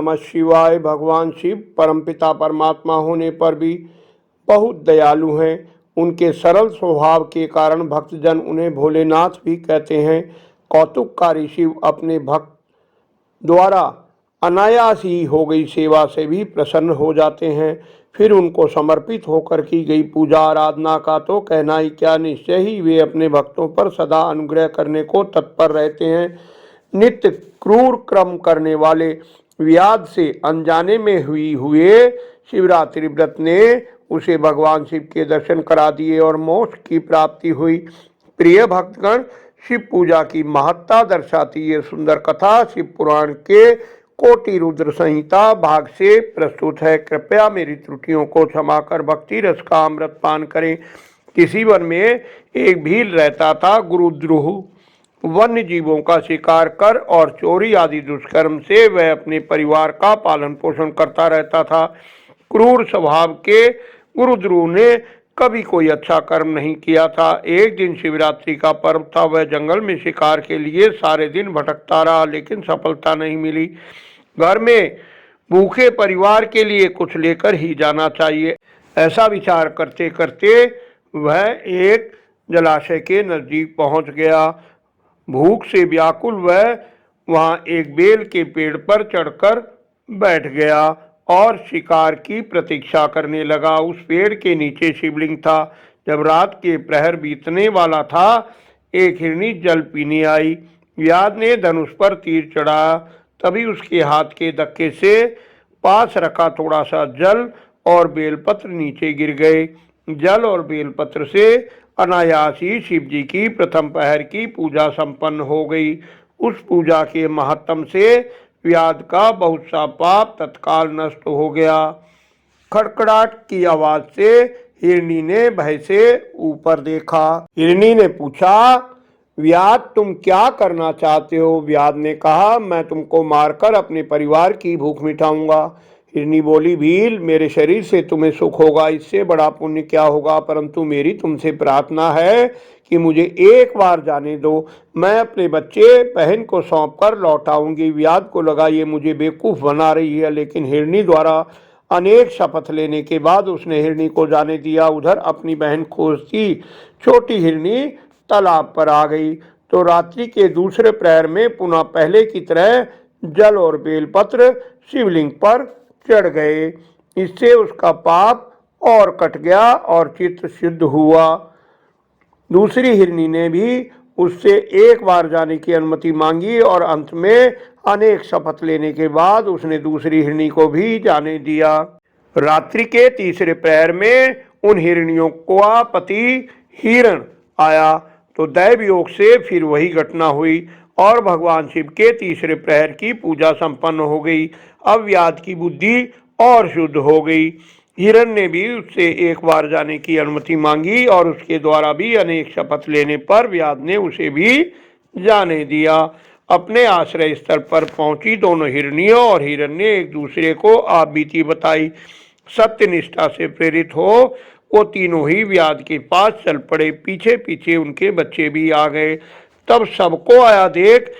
नमः शिवाय। भगवान शिव परमपिता परमात्मा होने पर भी बहुत दयालु हैं। उनके सरल स्वभाव के कारण भक्तजन उन्हें भोलेनाथ भी कहते हैं। कौतुककारी शिव अपने भक्त द्वारा अनायास ही हो गई सेवा से भी प्रसन्न हो जाते हैं। फिर उनको समर्पित होकर की गई पूजा आराधना का तो कहना ही क्या, निश्चय ही वे अपने भक्तों पर सदा अनुग्रह करने को तत्पर रहते हैं। नित्य क्रूर कर्म करने वाले व्याध से अनजाने में हुए शिवरात्रि व्रत ने उसे भगवान शिव के दर्शन करा दिए और मोक्ष की प्राप्ति हुई। प्रिय भक्तगण, शिव पूजा की महत्ता दर्शाती ये सुंदर कथा शिव पुराण के कोटि रुद्र संहिता भाग से प्रस्तुत है। कृपया मेरी त्रुटियों को क्षमा कर भक्ति रस का अमृत पान करें। किसी वन में एक भील रहता था। गुरुद्रोह वन्य जीवों का शिकार कर और चोरी आदि दुष्कर्म से वह अपने परिवार का पालन पोषण करता रहता था। क्रूर स्वभाव के गुरुद्रोह ने कभी कोई अच्छा कर्म नहीं किया था। एक दिन शिवरात्रि का पर्व था। वह जंगल में शिकार के लिए सारे दिन भटकता रहा, लेकिन सफलता नहीं मिली। घर में भूखे परिवार के लिए कुछ लेकर ही जाना चाहिए, ऐसा विचार करते करते वह एक जलाशय के नजदीक पहुंच गया। भूख से व्याकुल वह वहां एक बेल के पेड़ पर चढ़कर बैठ गया और शिकार की प्रतीक्षा करने लगा। उस पेड़ के नीचे शिवलिंग था। जब रात के प्रहर बीतने वाला था, एक हिरनी जल पीने आई। व्याध ने धनुष पर तीर चढ़ाया। तभी उसके हाथ के धक्के से पास रखा थोड़ा सा जल और बेलपत्र नीचे गिर गए। जल और बेलपत्र से अनायास ही शिव जी की प्रथम पहर की पूजा संपन्न हो गई। उस पूजा के महत्म से व्याध का बहुत सा पाप तत्काल नष्ट हो गया। खड़खड़ाहट की आवाज से हिरनी ने भय से ऊपर देखा। हिरनी ने पूछा, व्याध तुम क्या करना चाहते हो? व्याध ने कहा, मैं तुमको मारकर अपने परिवार की भूख मिटाऊंगा। हिरनी बोली, भील, मेरे शरीर से तुम्हें सुख होगा, इससे बड़ा पुण्य क्या होगा। परंतु मेरी तुमसे प्रार्थना है कि मुझे एक बार जाने दो। मैं अपने बच्चे बहन को सौंप कर लौट आऊंगी। व्याध को लगा ये मुझे बेवकूफ बना रही है, लेकिन हिरनी द्वारा अनेक शपथ लेने के बाद उसने हिरनी को जाने दिया। उधर अपनी बहन खोजती छोटी हिरनी तालाब पर आ गई तो रात्रि के दूसरे प्रहर में पुनः पहले की तरह जल और बेलपत्र शिवलिंग पर चढ़ गए। इससे उसका पाप और कट गया और चित्त शुद्ध हुआ। दूसरी हिरनी ने भी उससे एक बार जाने की अनुमति मांगी और अंत में अनेक शपथ लेने के बाद उसने दूसरी हिरनी को भी जाने दिया। रात्रि के तीसरे प्रहर में उन हिरनियों का पति हिरण आया तो दैव योग से फिर वही घटना हुई और भगवान शिव के तीसरे प्रहर की पूजा संपन्न हो गई। अब व्याध की बुद्धि और शुद्ध हो गई। हिरण ने भी उससे एक बार जाने की अनुमति मांगी और उसके द्वारा भी अनेक शपथ लेने पर व्याध ने उसे भी जाने दिया। अपने आश्रय स्थल पर पहुंची दोनों हिरनियों और हिरण ने एक दूसरे को आप बीती बताई। सत्य निष्ठा से प्रेरित हो वो तीनों ही व्याध के पास चल पड़े। पीछे पीछे उनके बच्चे भी आ गए। तब सबको आया देख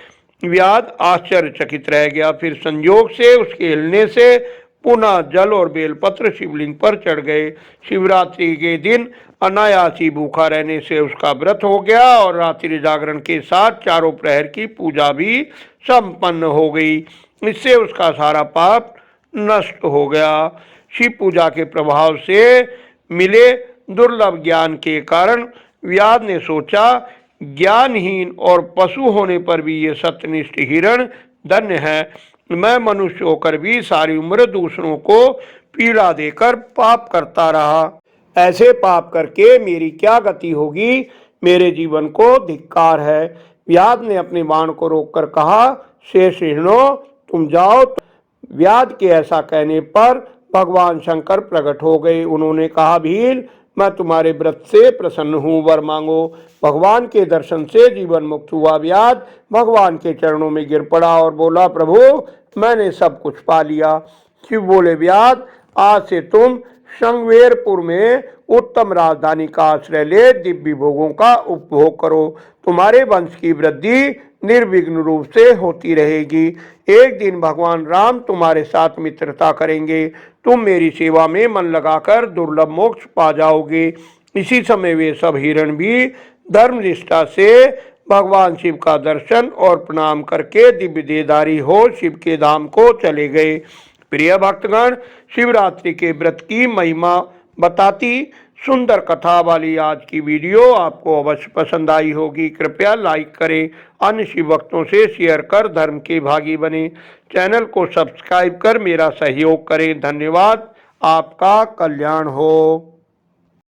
व्याध आश्चर्यचकित रह गया। फिर संयोग से उसके हिलने से पुनः जल और बेलपत्र शिवलिंग पर चढ़ गए। शिवरात्रि के दिन अनायासी भूखा रहने से उसका व्रत हो गया और रात्रि जागरण के साथ चारों प्रहर की पूजा भी संपन्न हो गई। इससे उसका सारा पाप नष्ट हो गया। शिव पूजा के प्रभाव से मिले दुर्लभ ज्ञान के कारण व्याध ने सोचा, ज्ञानहीन और पशु होने पर भी ये सत्यनिष्ठ हिरण धन्य है। मैं मनुष्य होकर भी सारी उम्र दूसरों को पीड़ा देकर पाप करता रहा। ऐसे पाप करके मेरी क्या गति होगी? मेरे जीवन को धिक्कार है। व्याध ने अपने बाण को रोककर कहा, शेष हिरणों तुम जाओ। व्याध के ऐसा कहने पर भगवान शंकर प्रकट हो गए। उन्होंने कहा, भील, मैं तुम्हारे व्रत से प्रसन्न हूँ, वर मांगो। भगवान के दर्शन से जीवन मुक्त हुआ व्याध भगवान के चरणों में गिर पड़ा और बोला, प्रभु, मैंने सब कुछ पा लिया। शिव बोले, व्याध, आज से तुम संगवेरपुर में उत्तम राजधानी का आश्रय ले दिव्य भोगों का उपभोग करो। तुम्हारे वंश की वृद्धि निर्विघ्न रूप से होती रहेगी। एक दिन भगवान राम तुम्हारे साथ मित्रता करेंगे, तुम मेरी सेवा में मन लगाकर दुर्लभ मोक्ष पा जाओगे। इसी समय वे सब हिरण भी धर्मनिष्ठा से भगवान शिव का दर्शन और प्रणाम करके दिव्य देहधारी हो शिव के धाम को चले गए। प्रिय भक्तगण, शिवरात्रि के व्रत की महिमा बताती सुंदर कथा वाली आज की वीडियो आपको अवश्य पसंद आई होगी। कृपया लाइक करें, अन्य शिव भक्तों से शेयर कर धर्म के भागी बने। चैनल को सब्सक्राइब कर मेरा सहयोग करें। धन्यवाद। आपका कल्याण हो।